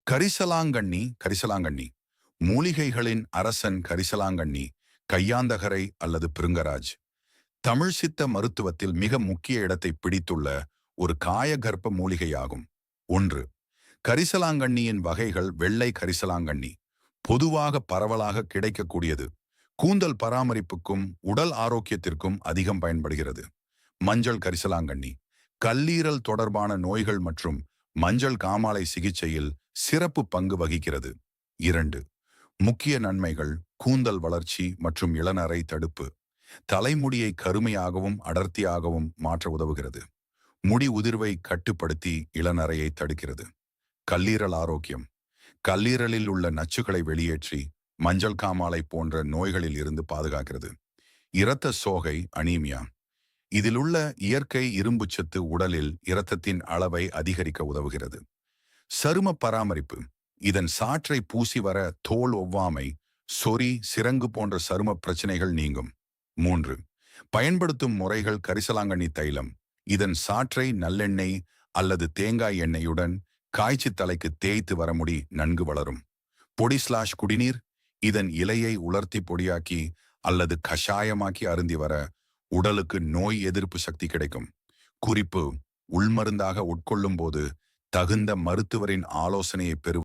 கரிசலாங்கண்ணி மூலிகைகளின் அரசன் கரிசலாங்கண்ணி, கையாந்தகரை அல்லது பிருங்கராஜ். தமிழ் சித்த மருத்துவத்தில் மிக முக்கிய இடத்தை பிடித்துள்ள ஒரு காயகற்ப மூலிகையாகும். 1. கரிசலாங்கண்ணியின் வகைகள். வெள்ளை கரிசலாங்கண்ணி பொதுவாக பரவலாக கிடைக்கக்கூடியது. கூந்தல் பராமரிப்புக்கும் உடல் ஆரோக்கியத்திற்கும் அதிகம் பயன்படுகிறது. மஞ்சள் கரிசலாங்கண்ணி கல்லீரல் தொடர்பான நோய்கள் மற்றும் மஞ்சள் காமாலை சிகிச்சையில் சிறப்பு பங்கு வகிக்கிறது. 2. முக்கிய நன்மைகள். கூந்தல் வளர்ச்சி மற்றும் இளநரை தடுப்பு. தலைமுடியை கருமையாகவும் அடர்த்தியாகவும் மாற்ற உதவுகிறது. முடி உதிர்வை கட்டுப்படுத்தி இளநரையை தடுக்கிறது. கல்லீரல் ஆரோக்கியம். கல்லீரலில் உள்ள நச்சுக்களை வெளியேற்றி மஞ்சள் காமாலை போன்ற நோய்களில் இருந்து பாதுகாக்கிறது. இரத்த சோகை அனீமியா. இதில் உள்ள இயற்கை இரும்புச்சத்து உடலில் இரத்தத்தின் அளவை அதிகரிக்க உதவுகிறது. சரும பராமரிப்பு. இதன் சாற்றை பூசி வர தோல் ஒவ்வாமை, சொறி, சிரங்கு போன்ற சரும பிரச்சனைகள் நீங்கும். 3. பயன்படுத்தும் முறைகள். கரிசலாங்கண்ணி தைலம். இதன் சாற்றை நல்லெண்ணெய் அல்லது தேங்காய் எண்ணெயுடன் காய்ச்சி தலைக்கு தேய்த்து வர முடி நன்கு வளரும். பொடி/குடிநீர். இதன் இலையை உலர்த்தி பொடியாக்கி அல்லது கஷாயமாக்கி அருந்தி வர உடலுக்கு நோய் எதிர்ப்பு சக்தி கிடைக்கும். குறிப்பு: உள்மருந்தாக உட்கொள்ளும் போது தகுந்த மருத்துவரின் ஆலோசனையை பெறுவது